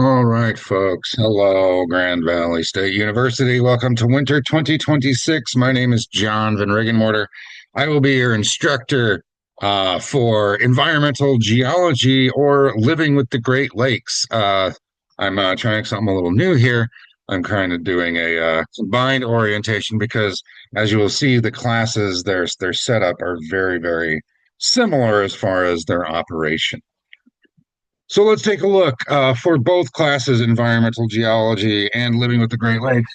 All right, folks. Hello, Grand Valley State University. Welcome to Winter 2026. My name is John Van Regenmorter. I will be your instructor for environmental geology or living with the Great Lakes. I'm trying something a little new here. I'm kind of doing a combined orientation because, as you will see, the classes, their setup are very, very similar as far as their operation. So let's take a look for both classes, environmental geology and living with the Great Lakes.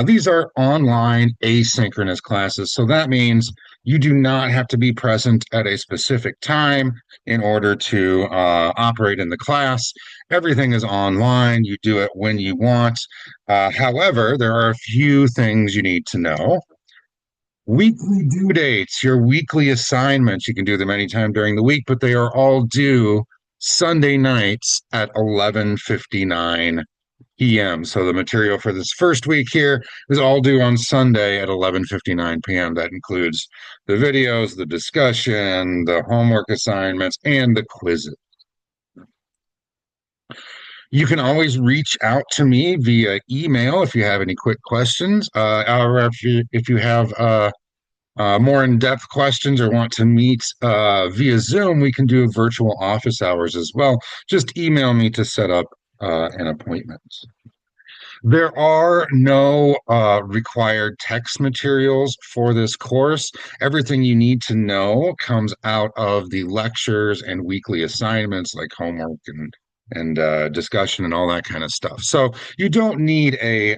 These are online asynchronous classes. So that means you do not have to be present at a specific time in order to operate in the class. Everything is online. You do it when you want. However, there are a few things you need to know. Weekly due dates, your weekly assignments, you can do them anytime during the week, but they are all due Sunday nights at 11:59 p.m. So the material for this first week here is all due on Sunday at 11:59 p.m. That includes the videos, the discussion, the homework assignments, and the quizzes. You can always reach out to me via email if you have any quick questions, or if you have more in-depth questions or want to meet via Zoom, we can do virtual office hours as well. Just email me to set up an appointment. There are no required text materials for this course. Everything you need to know comes out of the lectures and weekly assignments like homework and discussion and all that kind of stuff. So you don't need a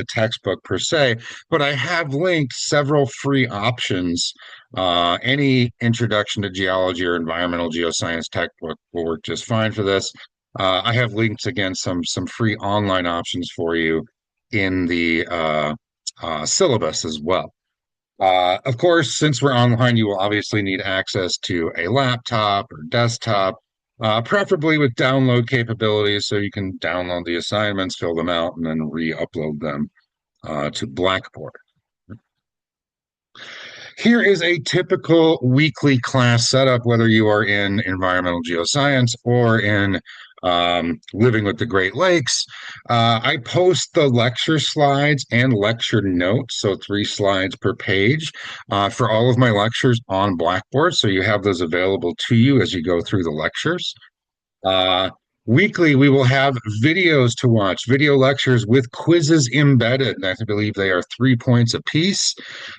textbook per se, but I have linked several free options. Any introduction to geology or environmental geoscience textbook will work just fine for this. I have linked again some free online options for you in the syllabus as well. Of course, since we're online, you will obviously need access to a laptop or desktop, preferably with download capabilities, so you can download the assignments, fill them out, and then re-upload them to Blackboard. Here is a typical weekly class setup, whether you are in environmental geoscience or in living with the Great Lakes. I post the lecture slides and lecture notes, so 3 slides per page, for all of my lectures on Blackboard. So you have those available to you as you go through the lectures. Uh, Weekly, we will have videos to watch, video lectures with quizzes embedded. I believe they are 3 points apiece.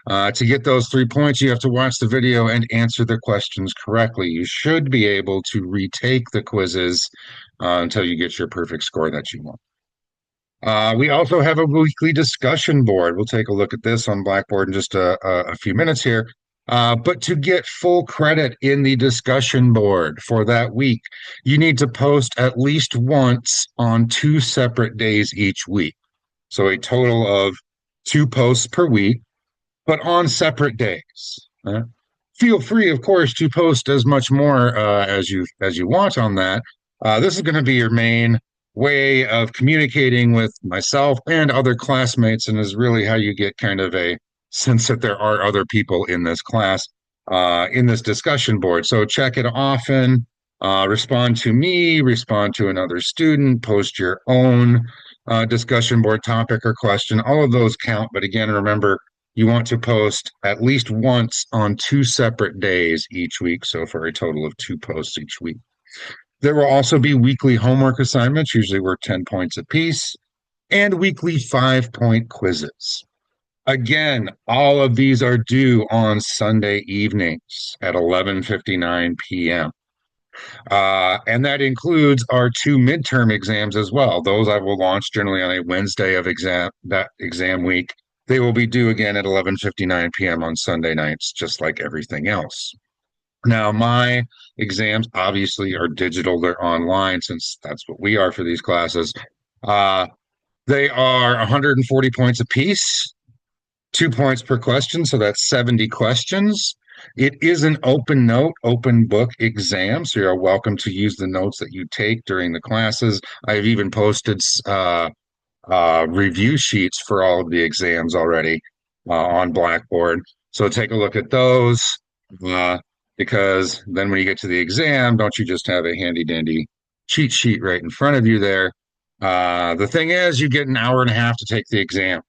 To get those 3 points, you have to watch the video and answer the questions correctly. You should be able to retake the quizzes until you get your perfect score that you want. We also have a weekly discussion board. We'll take a look at this on Blackboard in just a few minutes here. But to get full credit in the discussion board for that week, you need to post at least once on 2 separate days each week. So a total of 2 posts per week, but on separate days. Feel free, of course, to post as much more as you want on that. This is going to be your main way of communicating with myself and other classmates, and is really how you get kind of a sense that there are other people in this class, in this discussion board. So check it often, respond to me, respond to another student, post your own discussion board topic or question. All of those count. But again, remember, you want to post at least once on 2 separate days each week. So for a total of 2 posts each week. There will also be weekly homework assignments, usually worth 10 points apiece, and weekly 5-point quizzes. Again, all of these are due on Sunday evenings at 11:59 p.m. And that includes our 2 midterm exams as well. Those I will launch generally on a Wednesday of that exam week. They will be due again at 11:59 p.m. on Sunday nights, just like everything else. Now, my exams obviously are digital, they're online, since that's what we are for these classes. They are 140 points apiece, 2 points per question, so that's 70 questions. It is an open note, open book exam, so you're welcome to use the notes that you take during the classes. I've even posted review sheets for all of the exams already on Blackboard. So take a look at those. Because then when you get to the exam, don't you just have a handy dandy cheat sheet right in front of you there? The thing is, you get an hour and a half to take the exam.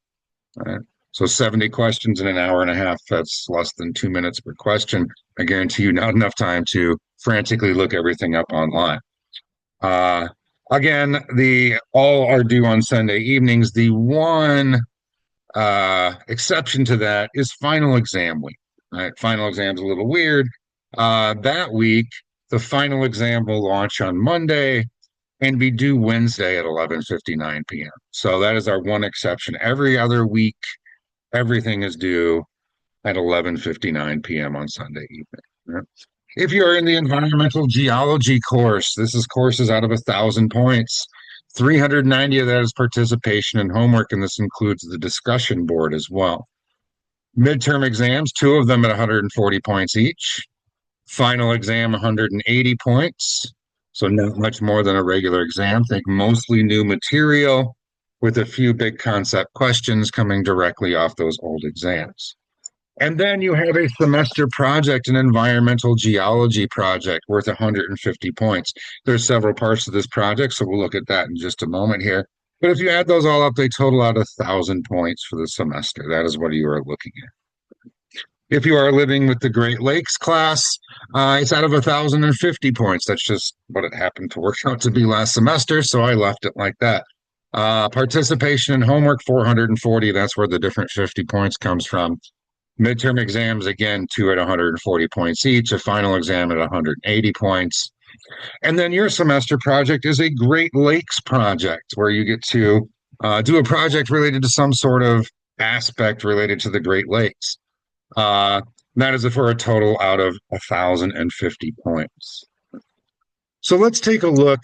Right? So 70 questions in an hour and a half, that's less than 2 minutes per question. I guarantee you not enough time to frantically look everything up online. Uh, Again, the all are due on Sunday evenings. The one exception to that is final exam week. Right? Final exam's a little weird. That week, the final exam will launch on Monday and be due Wednesday at 11:59 p.m. So that is our one exception. Every other week, everything is due at 11:59 p.m. on Sunday evening. Right? If you're in the environmental geology course, this is courses out of 1,000 points. 390 of that is participation and homework, and this includes the discussion board as well. Midterm exams, two of them at 140 points each. Final exam, 180 points. So not much more than a regular exam. Think mostly new material with a few big concept questions coming directly off those old exams. And then you have a semester project, an environmental geology project worth 150 points. There's several parts of this project, so we'll look at that in just a moment here. But if you add those all up, they total out 1,000 points for the semester. That is what you are looking at. If you are living with the Great Lakes class, it's out of 1,050 points. That's just what it happened to work out to be last semester, so I left it like that. Participation in homework, 440. That's where the different 50 points comes from. Midterm exams, again, two at 140 points each, a final exam at 180 points. And then your semester project is a Great Lakes project where you get to do a project related to some sort of aspect related to the Great Lakes. Uh, that is for a total out of 1,050 points. So let's take a look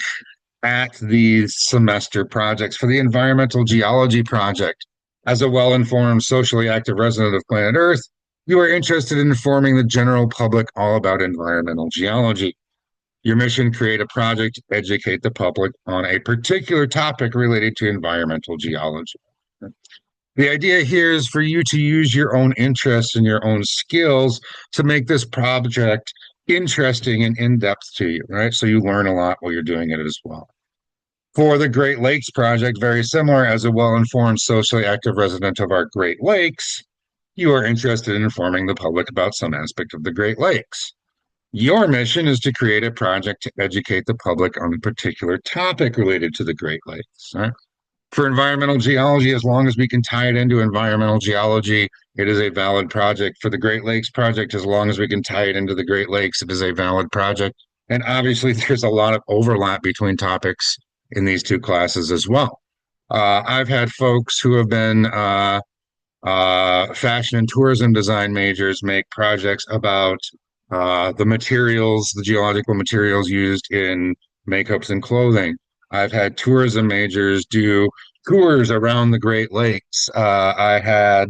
at these semester projects. For the environmental geology project, as a well-informed, socially active resident of planet Earth, you are interested in informing the general public all about environmental geology. Your mission, create a project to educate the public on a particular topic related to environmental geology. The idea here is for you to use your own interests and your own skills to make this project interesting and in-depth to you, right? So you learn a lot while you're doing it as well. For the Great Lakes project, very similar. As a well-informed, socially active resident of our Great Lakes, you are interested in informing the public about some aspect of the Great Lakes. Your mission is to create a project to educate the public on a particular topic related to the Great Lakes. Right? For environmental geology, as long as we can tie it into environmental geology, it is a valid project. For the Great Lakes project, as long as we can tie it into the Great Lakes, it is a valid project. And obviously, there's a lot of overlap between topics in these two classes as well. I've had folks who have been fashion and tourism design majors make projects about the materials, the geological materials used in makeups and clothing. I've had tourism majors do tours around the Great Lakes. I had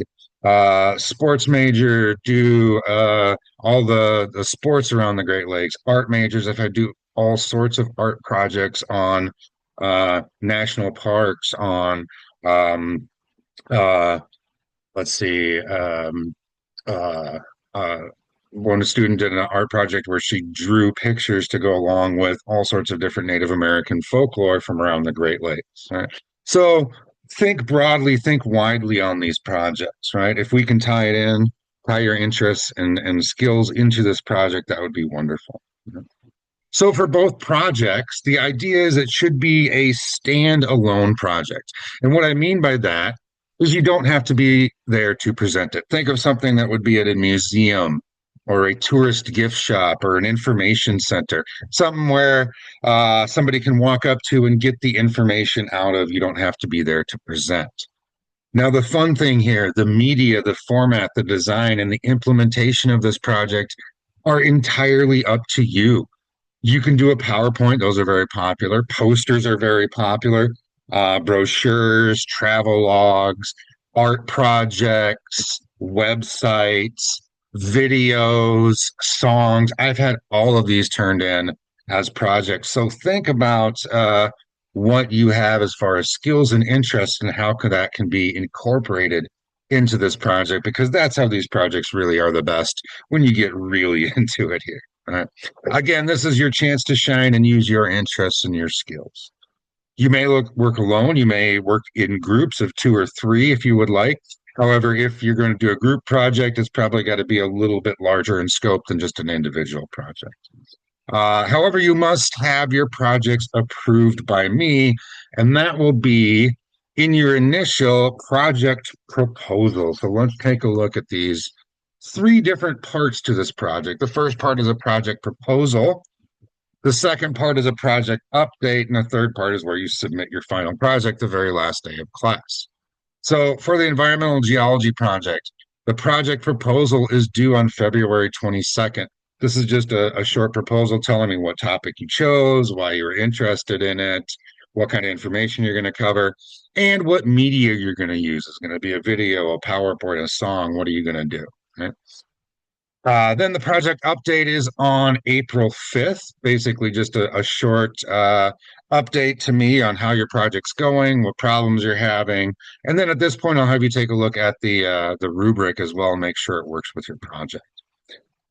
sports major do all the sports around the Great Lakes. Art majors, I've had do all sorts of art projects on national parks, on um, uh, let's see, uh, uh, one student did an art project where she drew pictures to go along with all sorts of different Native American folklore from around the Great Lakes, right? So think broadly, think widely on these projects, right? If we can tie it in, tie your interests and skills into this project, that would be wonderful. So for both projects, the idea is it should be a standalone project. And what I mean by that is you don't have to be there to present it. Think of something that would be at a museum or a tourist gift shop or an information center, something where somebody can walk up to and get the information out of. You don't have to be there to present. Now, the fun thing here, the media, the format, the design, and the implementation of this project are entirely up to you. You can do a PowerPoint. Those are very popular. Posters are very popular. Brochures, travel logs, art projects, websites, videos, songs. I've had all of these turned in as projects. So think about what you have as far as skills and interests and how that can be incorporated into this project, because that's how these projects really are the best when you get really into it here. Right. Again, this is your chance to shine and use your interests and your skills. You may work alone. You may work in groups of two or three if you would like. However, if you're going to do a group project, it's probably got to be a little bit larger in scope than just an individual project. However, you must have your projects approved by me, and that will be in your initial project proposal. So let's take a look at these three different parts to this project. The first part is a project proposal. The second part is a project update, and the third part is where you submit your final project the very last day of class. So for the environmental geology project, the project proposal is due on February 22nd. This is just a short proposal telling me what topic you chose, why you were interested in it, what kind of information you're going to cover, and what media you're going to use. It's going to be a video, a PowerPoint, a song. What are you going to do? Right? Then the project update is on April 5th, basically just a short update to me on how your project's going, what problems you're having. And then at this point, I'll have you take a look at the rubric as well and make sure it works with your project.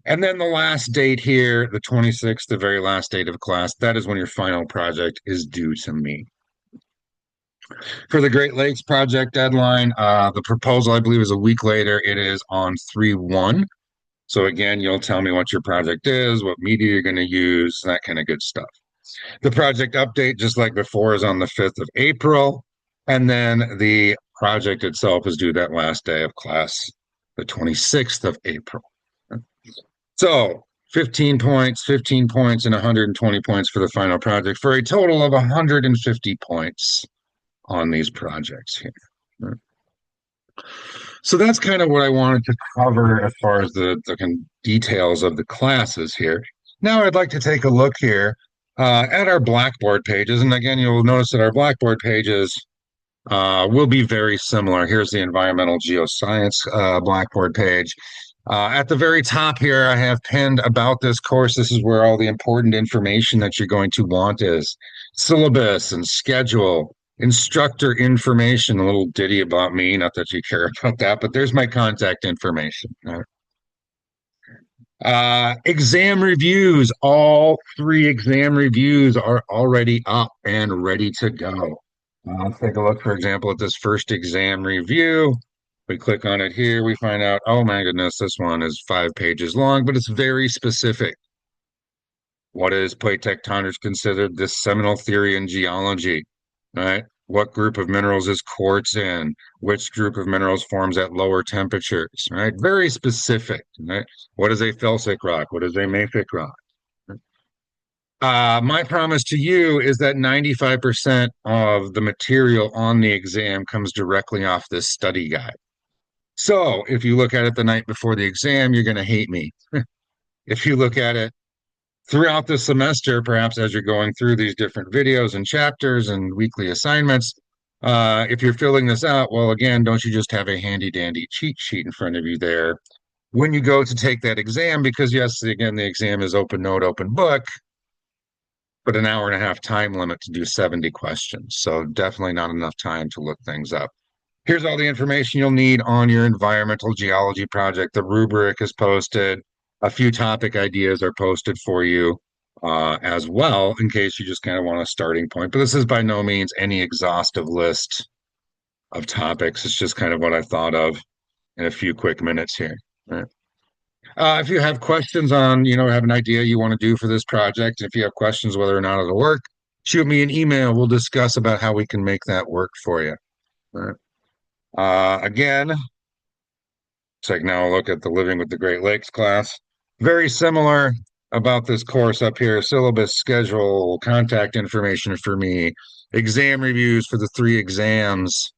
And then the last date here, the 26th, the very last date of class, that is when your final project is due to me. For the Great Lakes project deadline, the proposal, I believe, is a week later. It is on 3/1. So again, you'll tell me what your project is, what media you're going to use, that kind of good stuff. The project update, just like before, is on the 5th of April. And then the project itself is due that last day of class, the 26th of April. So 15 points, and 120 points for the final project for a total of 150 points on these projects here. So that's kind of what I wanted to cover as far as the details of the classes here. Now I'd like to take a look here at our Blackboard pages. And again, you'll notice that our Blackboard pages will be very similar. Here's the environmental geoscience Blackboard page. At the very top here, I have pinned about this course. This is where all the important information that you're going to want is syllabus and schedule, instructor information, a little ditty about me, not that you care about that, but there's my contact information. Exam reviews, all three exam reviews are already up and ready to go. Let's take a look, for example, at this first exam review. We click on it here, we find out, oh my goodness, this one is 5 pages long, but it's very specific. What is plate tectonics considered this seminal theory in geology, right? What group of minerals is quartz in? Which group of minerals forms at lower temperatures, right? Very specific, right? What is a felsic rock? What is a mafic rock? My promise to you is that 95% of the material on the exam comes directly off this study guide. So if you look at it the night before the exam, you're going to hate me. If you look at it throughout the semester, perhaps as you're going through these different videos and chapters and weekly assignments, if you're filling this out, well, again, don't you just have a handy dandy cheat sheet in front of you there when you go to take that exam? Because yes, again, the exam is open note, open book, but an hour and a half time limit to do 70 questions. So definitely not enough time to look things up. Here's all the information you'll need on your environmental geology project. The rubric is posted. A few topic ideas are posted for you as well, in case you just kind of want a starting point. But this is by no means any exhaustive list of topics. It's just kind of what I thought of in a few quick minutes here. Right. If you have questions on, have an idea you want to do for this project, if you have questions whether or not it'll work, shoot me an email. We'll discuss about how we can make that work for you. Right. Again, take now a look at the Living with the Great Lakes class. Very similar about this course up here: syllabus, schedule, contact information for me, exam reviews for the 3 exams,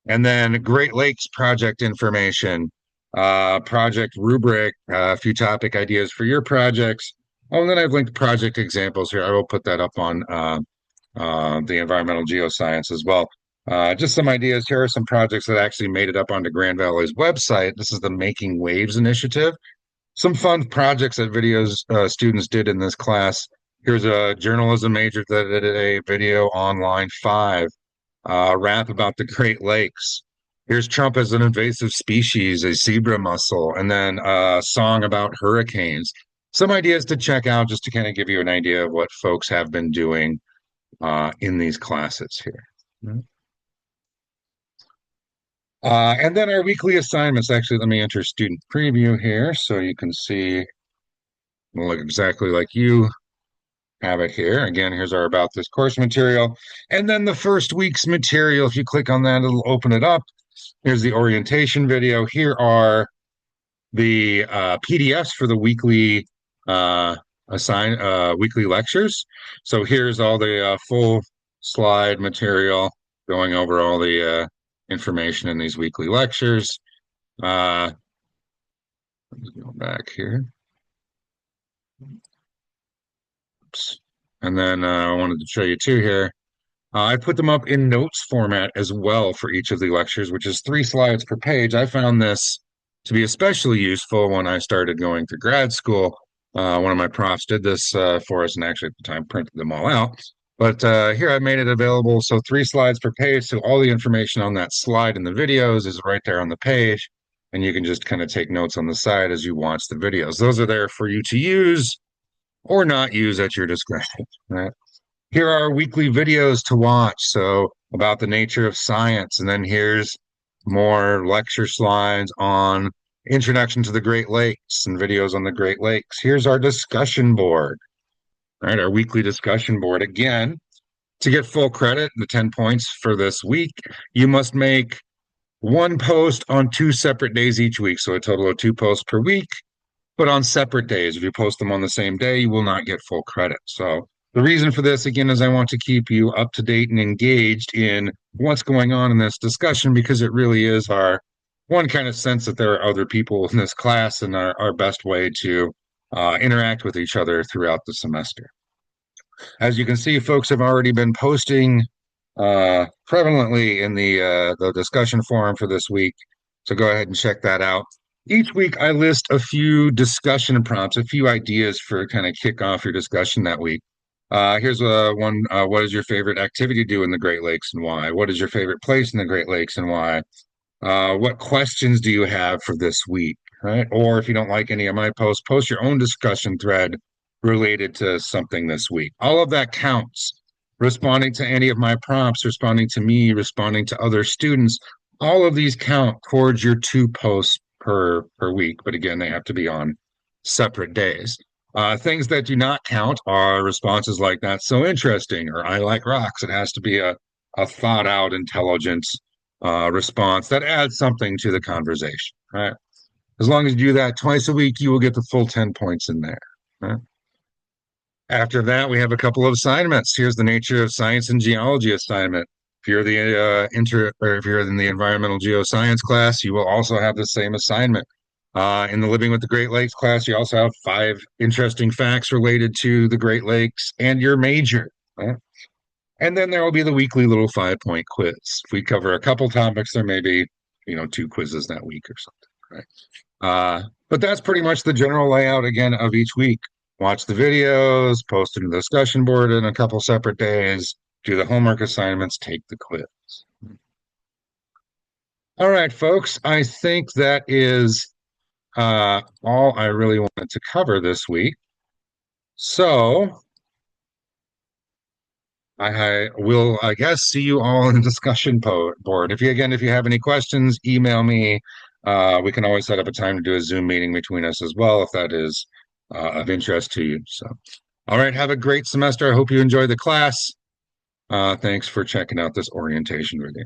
and then Great Lakes project information, project rubric, a few topic ideas for your projects. Oh, and then I've linked project examples here. I will put that up on the environmental geoscience as well. Just some ideas. Here are some projects that actually made it up onto Grand Valley's website. This is the Making Waves initiative. Some fun projects that students did in this class. Here's a journalism major that did a video on line 5, rap about the Great Lakes. Here's Trump as an invasive species, a zebra mussel, and then a song about hurricanes. Some ideas to check out just to kind of give you an idea of what folks have been doing in these classes here. And then our weekly assignments. Actually, let me enter student preview here so you can see, it'll look exactly like you have it here. Again, here's our about this course material. And then the first week's material, if you click on that, it'll open it up. Here's the orientation video. Here are the PDFs for the weekly weekly lectures. So here's all the full slide material going over all the information in these weekly lectures. Let's go back here. Oops. And then I wanted to show you two here. I put them up in notes format as well for each of the lectures, which is 3 slides per page. I found this to be especially useful when I started going through grad school. One of my profs did this for us and actually at the time printed them all out. But here I made it available. So 3 slides per page. So all the information on that slide in the videos is right there on the page. And you can just kind of take notes on the side as you watch the videos. Those are there for you to use or not use at your discretion. Right? Here are weekly videos to watch. So about the nature of science. And then here's more lecture slides on introduction to the Great Lakes and videos on the Great Lakes. Here's our discussion board, right? Our weekly discussion board. Again, to get full credit, the 10 points for this week, you must make one post on 2 separate days each week. So a total of 2 posts per week, but on separate days. If you post them on the same day, you will not get full credit. So the reason for this, again, is I want to keep you up to date and engaged in what's going on in this discussion because it really is our one kind of sense that there are other people in this class and our best way to interact with each other throughout the semester. As you can see, folks have already been posting prevalently in the discussion forum for this week. So go ahead and check that out. Each week, I list a few discussion prompts, a few ideas for kind of kick off your discussion that week. Here's one. What is your favorite activity to do in the Great Lakes and why? What is your favorite place in the Great Lakes and why? What questions do you have for this week? Right? Or if you don't like any of my posts, post your own discussion thread related to something this week. All of that counts. Responding to any of my prompts, responding to me, responding to other students, all of these count towards your 2 posts per week. But again, they have to be on separate days. Things that do not count are responses like "that's so interesting" or "I like rocks." It has to be a thought out, intelligent response that adds something to the conversation. Right? As long as you do that twice a week, you will get the full 10 points in there. Right? After that, we have a couple of assignments. Here's the nature of science and geology assignment. If you're if you're in the environmental geoscience class, you will also have the same assignment. In the Living with the Great Lakes class, you also have 5 interesting facts related to the Great Lakes and your major. Right? And then there will be the weekly little 5 point quiz. If we cover a couple topics, there may be, 2 quizzes that week or something, right? But that's pretty much the general layout again of each week. Watch the videos, post it in the discussion board in a couple separate days, do the homework assignments, take the quiz. All right, folks, I think that is all I really wanted to cover this week. So I will, I guess, see you all in the discussion board. If you have any questions, email me. We can always set up a time to do a Zoom meeting between us as well, if that is of interest to you. So, all right, have a great semester. I hope you enjoy the class. Thanks for checking out this orientation video.